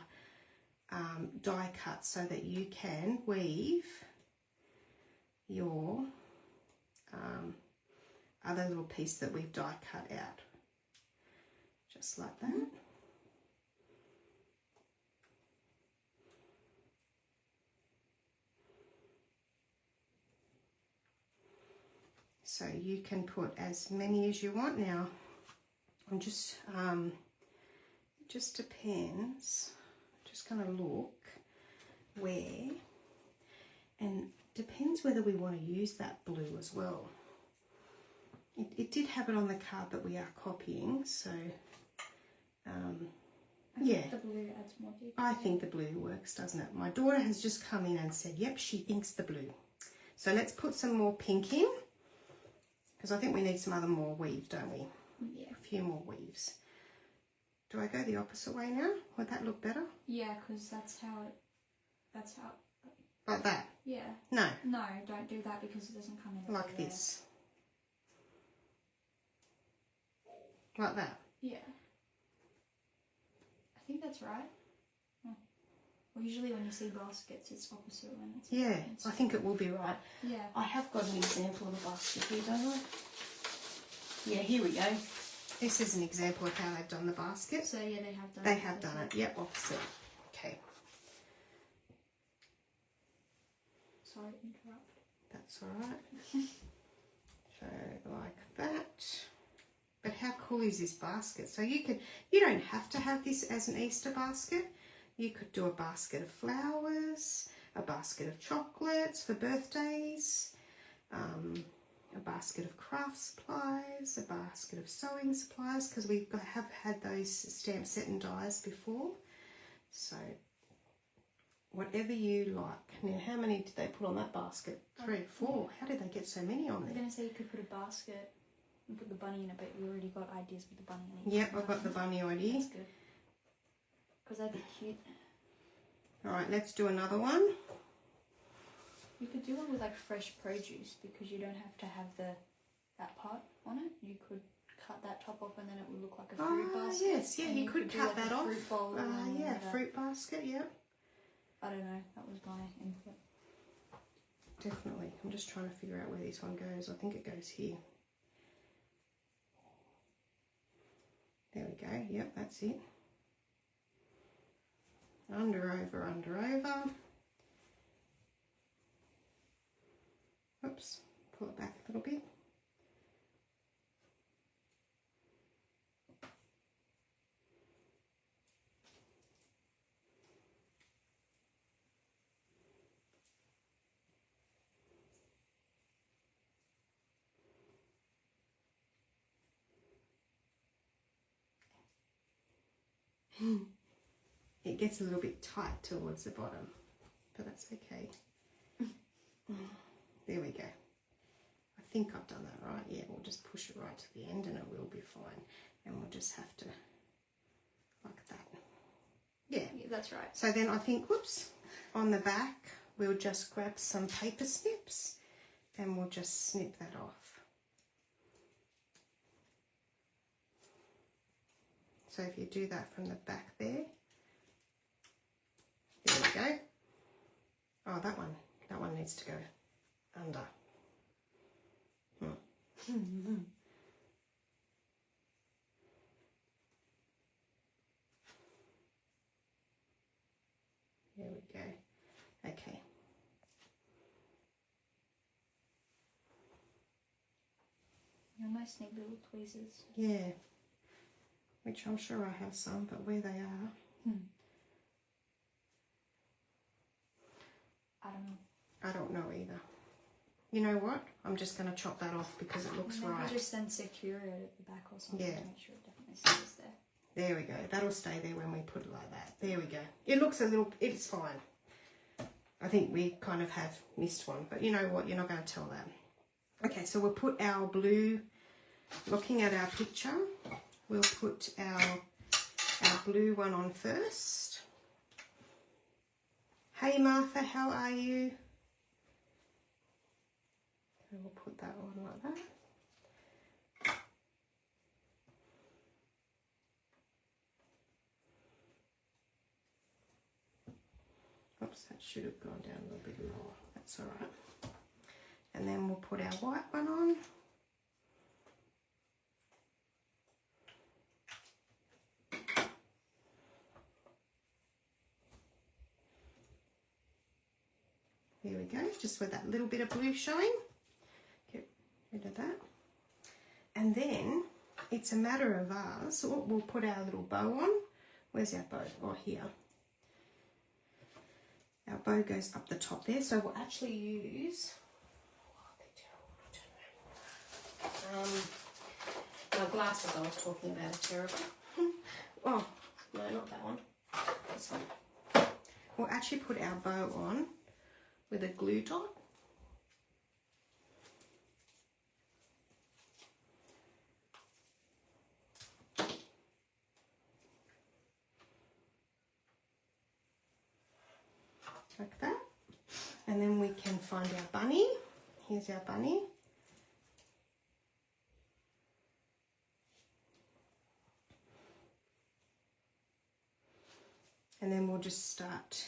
die cut so that you can weave your other little piece that we've die cut out, just like that. So you can put as many as you want. Now I'm just it just depends. Just going to look where, and depends whether we want to use that blue as well. It did have it on the card that we are copying, so yeah. The blue adds more detail. I think the blue works, doesn't it? My daughter has just come in and said, yep, she thinks the blue. So let's put some more pink in, because I think we need some other more weaves, don't we? Yeah. A few more weaves. Do I go the opposite way now? Would that look better? Yeah, because that's how. Like that? Yeah. No. No, don't do that because it doesn't come in. Like this. Like that? Yeah. I think that's right. Oh. Well, usually when you see baskets, it's opposite when it's... Yeah, I think it will be right. Yeah. I have got an example of a basket here, don't I? Yeah, here we go. This is an example of how they've done the basket. So yeah, they have done it. They have done it, yep, opposite. Okay. Sorry to interrupt. That's all right. So like that. But how cool is this basket? So you don't have to have this as an Easter basket. You could do a basket of flowers, a basket of chocolates for birthdays, a basket of craft supplies, a basket of sewing supplies, because we have had those stamp set and dies before. So whatever you like. Now, how many did they put on that basket? 3, 4. How did they get so many on I was there? going to say you could put a basket and put the bunny in it, but we already got ideas with the bunny. Yep, I've got the bunny idea. That's good. Because that'd be cute. All right, let's do another one. You could do one with like fresh produce because you don't have to have that part on it. You could cut that top off and then it would look like a fruit basket. Yes, yeah, you could do cut like that a off. Fruit bowl Yeah, fruit basket, yep. I don't know, that was my input. Definitely. I'm just trying to figure out where this one goes. I think it goes here. There we go. Yep, that's it. Under, over, under, over. Oops, pull it back a little bit. It gets a little bit tight towards the bottom, but that's okay. There we go. I think I've done that right. Yeah, we'll just push it right to the end and it will be fine. And we'll just have to, like that. Yeah. Yeah, that's right. So then I think, whoops, on the back, we'll just grab some paper snips and we'll just snip that off. So if you do that from the back there we go. Oh, that one needs to go under. Okay. Your nice neat little tweezers. Yeah. Which I'm sure I have some, but where they are. I don't know. I don't know either. You know what? I'm just going to chop that off because it looks Maybe right. just then secure it at the back or something Yeah. to make sure it definitely stays there. There we go. That'll stay there when we put it like that. There we go. It looks a little, it's fine. I think we kind of have missed one, but you know what? You're not going to tell that. Okay, so we'll put our blue, looking at our picture, we'll put our blue one on first. Hey Martha, how are you? And we'll put that on like that. Oops, that should have gone down a little bit lower. That's all right. And then we'll put our white one on. There we go, just with that little bit of blue showing. Get rid of that. And then it's a matter of us, we'll put our little bow on. Where's our bow? Oh, here. Our bow goes up the top there, so we'll actually use, my glasses I was talking about are terrible. Oh, no, not that one. This one. We'll actually put our bow on with a glue dot. Like that. And then we can find our bunny. Here's our bunny. And then we'll just start,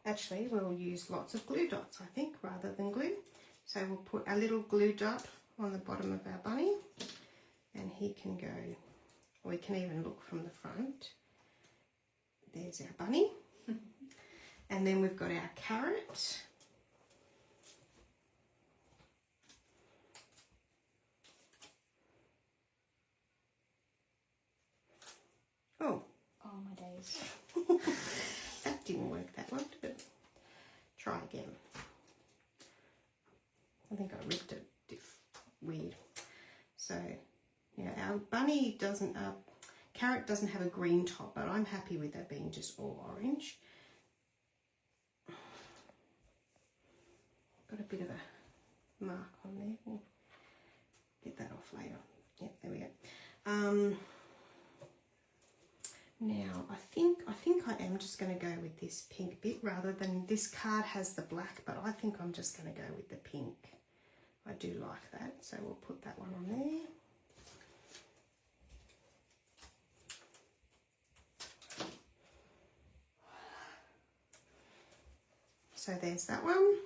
actually we'll use lots of glue dots I think rather than glue. So we'll put a little glue dot on the bottom of our bunny and he can go, or we can even look from the front. There's our bunny. And then we've got our carrot. Oh. Oh my days. That didn't work that one, did it? Try again. I think I ripped it weird. So, yeah, our bunny doesn't, carrot doesn't have a green top, but I'm happy with that being just all orange. Got a bit of a mark on there. We'll get that off later. Yeah, there we go. Now I think I am just going to go with this pink bit rather than, this card has the black, but I think I'm just going to go with the pink. I do like that, so we'll put that one on there. So there's that one.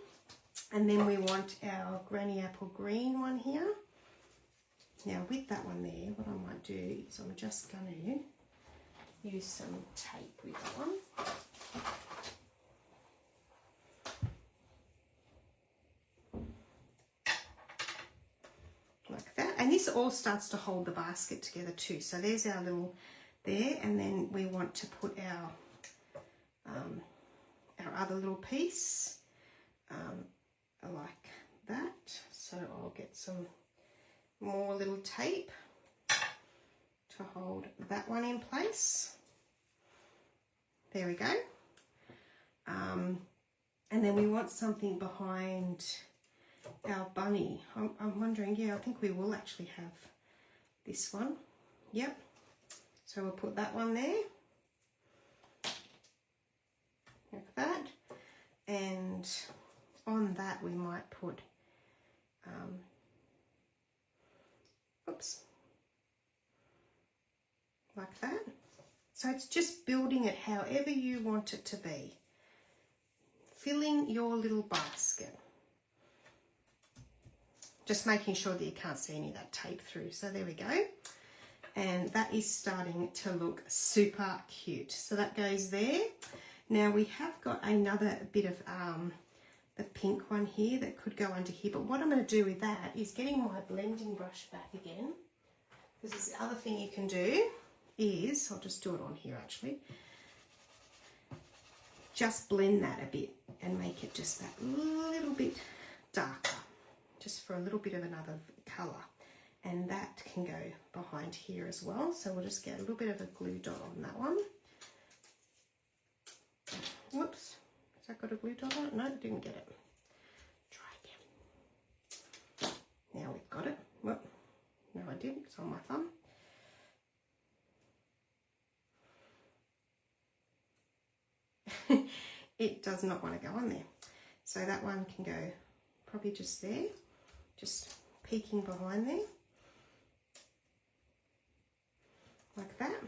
And then we want our granny apple green one here. Now with that one there, what I might do is I'm just going to use some tape with that one. Like that. And this all starts to hold the basket together too. So there's our little there, and then we want to put our other little piece like that. So I'll get some more little tape to hold that one in place. There we go. And then we want something behind our bunny. I'm wondering, yeah, I think we will actually have this one. Yep. So we'll put that one there. Like that. And on that we might put, oops, like that. So it's just building it however you want it to be. Filling your little basket. Just making sure that you can't see any of that tape through. So there we go. And that is starting to look super cute. So that goes there. Now we have got another bit of the pink one here that could go under here, but what I'm going to do with that is getting my blending brush back again, because the other thing you can do is, I'll just do it on here actually, just blend that a bit and make it just that little bit darker, just for a little bit of another colour, and that can go behind here as well. So we'll just get a little bit of a glue dot on that one. Whoops, has that got a glue dot on it? No, it didn't get it. Try again. Now we've got it. Well, no I didn't, it's on my thumb. It does not want to go on there. So that one can go probably just there, just peeking behind there, like that.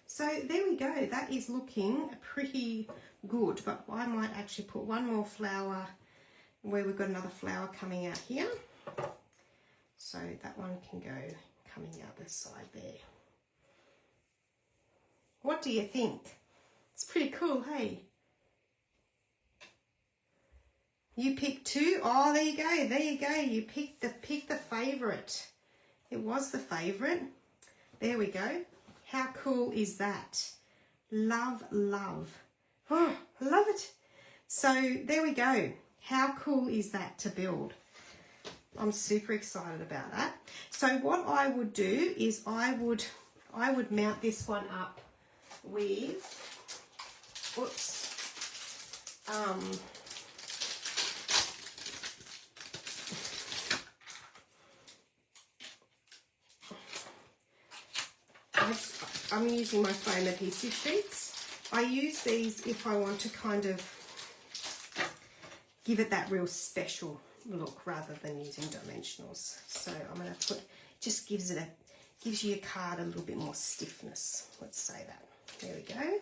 So there we go, that is looking pretty good, but I might actually put one more flower where we've got another flower coming out here. So that one can go coming out this side there. What do you think? It's pretty cool, hey? You picked two? Oh, there you go, there you go. You picked the favourite. It was the favourite. There we go. How cool is that? Love, love. Oh, I love it. So there we go. How cool is that to build? I'm super excited about that. So what I would do is I would mount this one up with, whoops, I'm using my foam adhesive sheets. I use these if I want to kind of give it that real special look rather than using dimensionals. So I'm going to put, just gives your card a little bit more stiffness. Let's say that. There we go.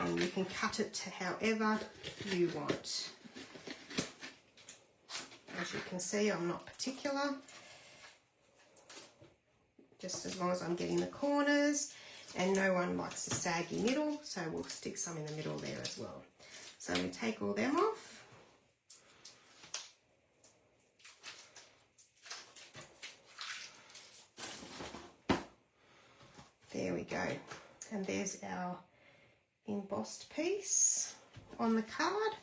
And you can cut it to however you want. As you can see, I'm not particular. Just as long as I'm getting the corners, and no one likes a saggy middle, so we'll stick some in the middle there as well. So we take all them off. There we go. And there's our embossed piece on the card.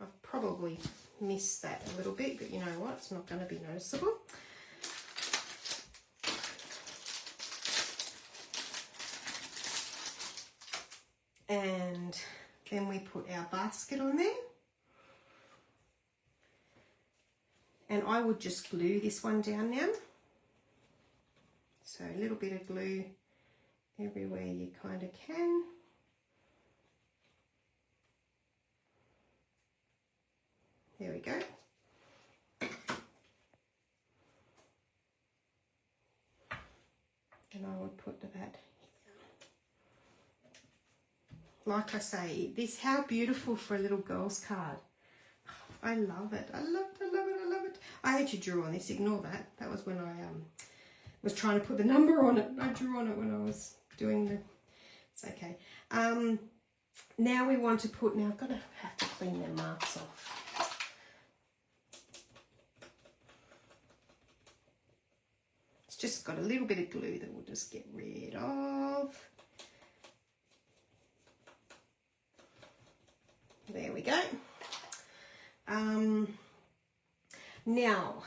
I've probably missed that a little bit, but you know what? It's not going to be noticeable. And then we put our basket on there. And I would just glue this one down now. So a little bit of glue everywhere you kind of can. There we go. And I would put that here. Like I say, this, how beautiful for a little girl's card. I love it. I love it, I love it, I love it. I actually drew on this, ignore that. That was when I was trying to put the number on it. I drew on it when I was doing the, it's okay. Now we want to put, now I've got to have to clean their marks off. It's just got a little bit of glue that we'll just get rid of. There we go. Now,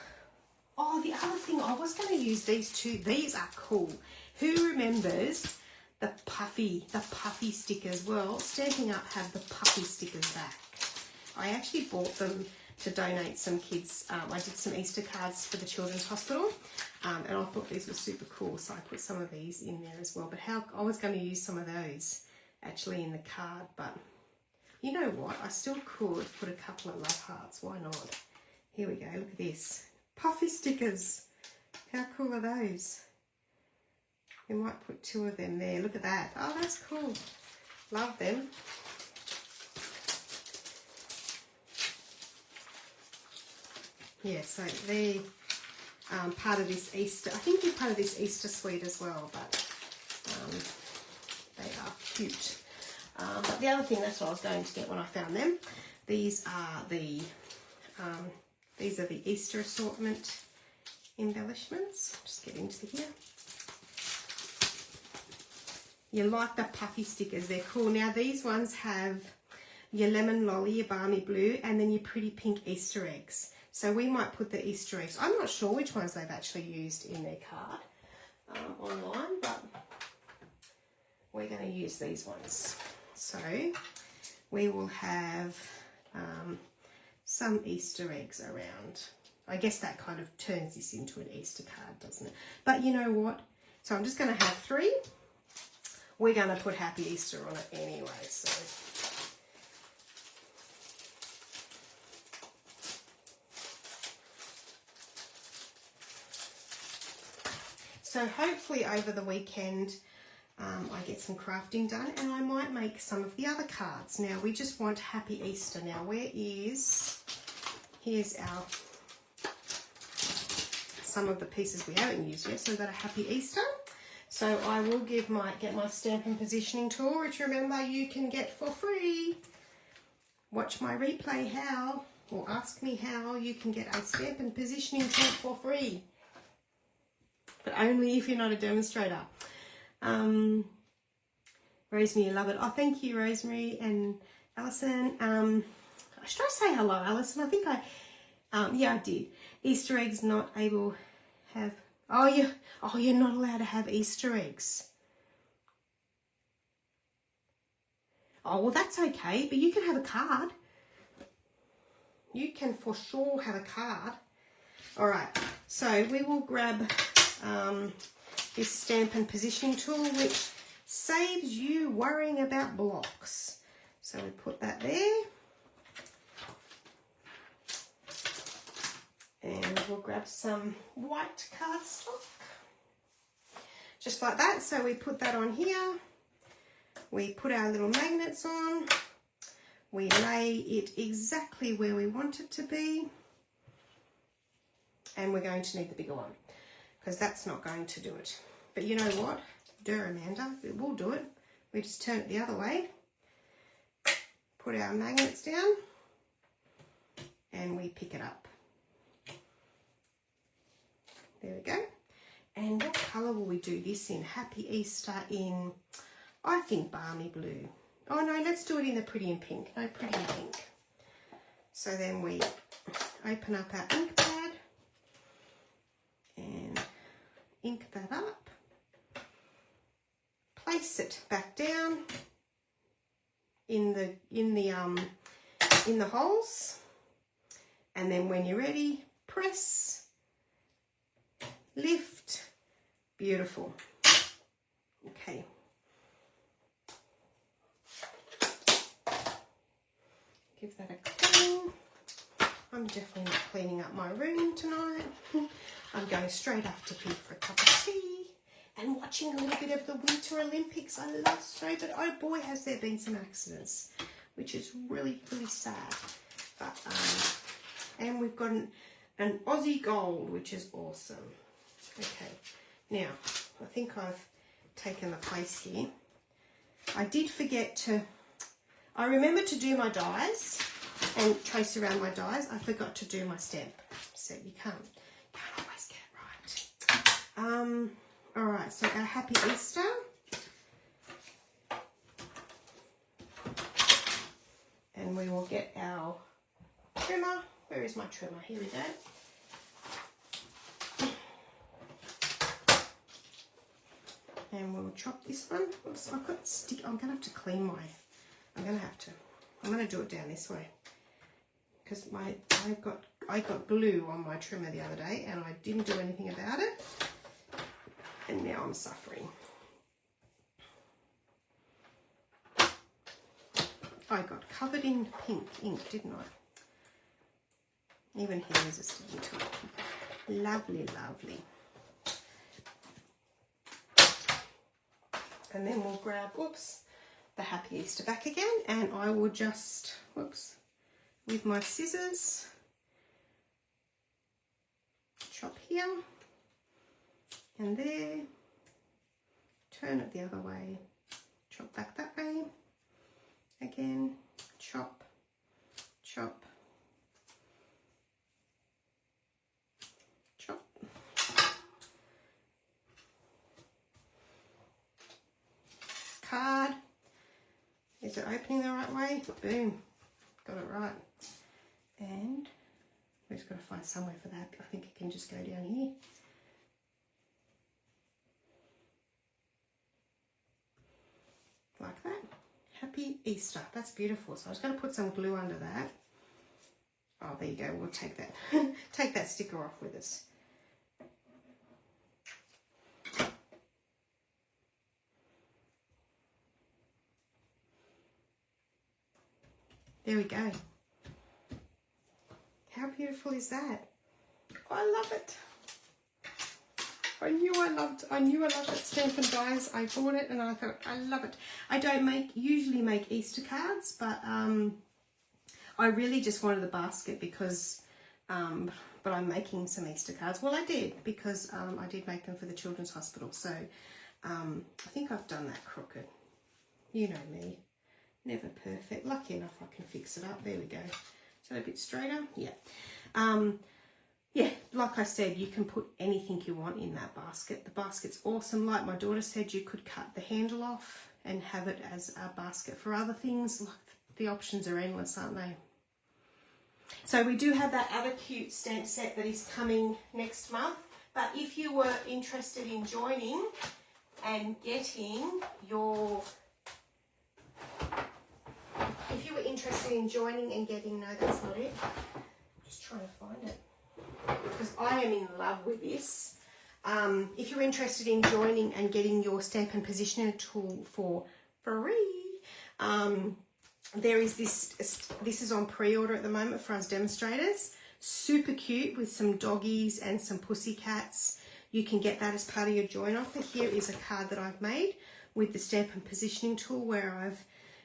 oh, the other thing, I was going to use these two. These are cool. Who remembers the puffy stickers? Well, Stampin' Up! Have the puffy stickers back. I actually bought them to donate some kids. I did some Easter cards for the Children's Hospital, and I thought these were super cool, so I put some of these in there as well. But I was going to use some of those actually in the card, but you know what? I still could put a couple of love hearts. Why not? Here we go. Look at this. Puffy stickers. How cool are those? We might put two of them there. Look at that. Oh, that's cool. Love them. Yeah, so they're part of this Easter. I think they're part of this Easter suite as well, but they are cute. But the other thing, that's what I was going to get when I found them. These are the Easter assortment embellishments. Just get into here. You like the puffy stickers, they're cool. Now these ones have your lemon lolly, your balmy blue, and then your pretty pink Easter eggs. So we might put the Easter eggs. I'm not sure which ones they've actually used in their card online, but we're going to use these ones. So we will have some Easter eggs around. I guess that kind of turns this into an Easter card, doesn't it? But you know what? So I'm just going to have 3. We're going to put Happy Easter on it anyway, So hopefully over the weekend I get some crafting done, and I might make some of the other cards. Now we just want Happy Easter. Now here's our some of the pieces we haven't used yet. So we've got a Happy Easter. So I will get my Stampin' Positioning tool, which remember you can get for free. Watch my replay how, or ask me how you can get a Stampin' Positioning tool for free. But only if you're not a demonstrator. Rosemary, love it. Oh, thank you, Rosemary and Alison. Should I say hello, Alison? I think yeah, I did. Easter eggs not able have. Oh, you're not allowed to have Easter eggs. Oh, well, that's okay, but you can have a card. You can for sure have a card. All right, so we will grab this Stampin' Positioning tool, which saves you worrying about blocks. So we put that there. And we'll grab some white cardstock. Just like that. So we put that on here. We put our little magnets on. We lay it exactly where we want it to be. And we're going to need the bigger one, because that's not going to do it. But you know what? Amanda, it will do it. We just turn it the other way. Put our magnets down. And we pick it up. There we go. And what colour will we do this in? Happy Easter in, I think, balmy blue. Oh no, let's do it in the Pretty in Pink. No, Pretty in Pink. So then we open up our ink pad and ink that up. Place it back down in the holes, and then when you're ready, press. Lift. Beautiful. Okay. Give that a clean. I'm definitely not cleaning up my room tonight. I'm going straight after here for a cup of tea and watching a little bit of the Winter Olympics. I love so, but oh boy, has there been some accidents, which is really, really sad. But and we've got an Aussie gold, which is awesome. Okay, now I think I've taken the place here. I did forget to, I remembered to do my dies and trace around my dies. I forgot to do my stamp. So you can't always get it right. All right, so our Happy Easter. And we will get our trimmer. Where is my trimmer? Here we go. And we'll chop this one. Oops, I've got stick. I'm gonna have to clean my. I'm gonna do it down this way, because I got glue on my trimmer the other day and I didn't do anything about it, and now I'm suffering. I got covered in pink ink, didn't I? Even hands are sticking to it. Lovely, lovely. And then we'll grab, whoops, the Happy Easter back again, and I will just, whoops, with my scissors, chop here and there, turn it the other way, chop back that way, again, chop, chop, chop. Card. Is it opening the right way? Boom. Got it right. And we've just got to find somewhere for that. I think it can just go down here. Like that. Happy Easter. That's beautiful. So I was going to put some glue under that. Oh, there you go. We'll take that. Take that sticker off with us. There we go. How beautiful is that? Oh, I love it. I knew I loved that Stampin' Dies. I bought it and I thought, I love it. I don't usually make Easter cards, but I really just wanted the basket because, but I'm making some Easter cards. Well, I did because I did make them for the Children's Hospital. So I think I've done that crooked. You know me. Never perfect. Lucky enough I can fix it up. There we go. Is that a bit straighter? Yeah. Yeah, like I said, you can put anything you want in that basket. The basket's awesome. Like my daughter said, you could cut the handle off and have it as a basket for other things. Like, the options are endless, aren't they? So we do have that other cute stamp set that is coming next month. But if you were interested in joining and getting your... If you were interested in joining and getting... No, that's not it. I'm just trying to find it. Because I am in love with this. If you're interested in joining and getting your Stampin' Positioner tool for free, there is this is on pre-order at the moment for us demonstrators. Super cute with some doggies and some pussycats. You can get that as part of your join offer. Here is a card that I've made with the Stampin' Positioning tool where I've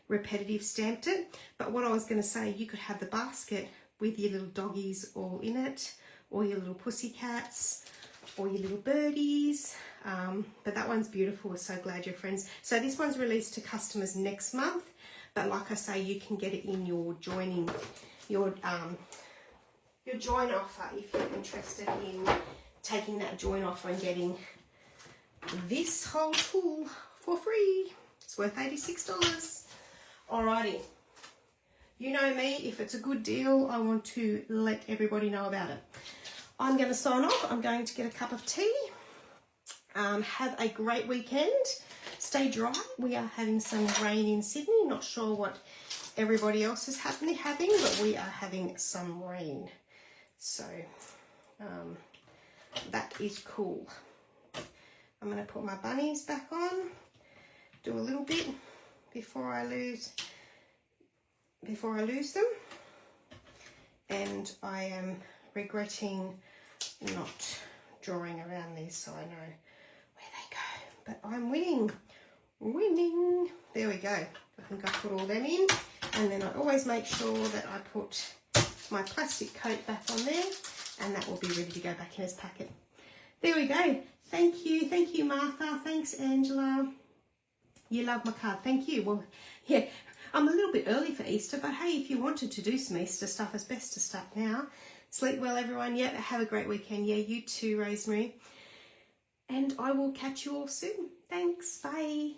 repetitive stamped it. But what I was going to say, you could have the basket with your little doggies all in it, or your little pussycats, or your little birdies. But that one's beautiful. We're so glad you're friends. So this one's released to customers next month. But like I say, you can get it in your joining, your join offer if you're interested in taking that join offer and getting this whole tool for free. It's worth $86. Alrighty. You know me, if it's a good deal, I want to let everybody know about it. I'm going to sign off. I'm going to get a cup of tea. Have a great weekend. Stay dry. We are having some rain in Sydney. Not sure what everybody else is having, but we are having some rain. So that is cool. I'm going to put my bunnies back on. Do a little bit before I lose them. And I am regretting not drawing around these so I know where they go. But I'm winning. There we go. I think I put all them in. And then I always make sure that I put my plastic coat back on there, and that will be ready to go back in his packet. There we go. Thank you Martha. Thanks Angela. You love my card. Thank you. Well, yeah, I'm a little bit early for Easter, but hey, if you wanted to do some Easter stuff, it's best to start now. Sleep well, everyone. Yeah, have a great weekend. Yeah, you too, Rosemary. And I will catch you all soon. Thanks. Bye.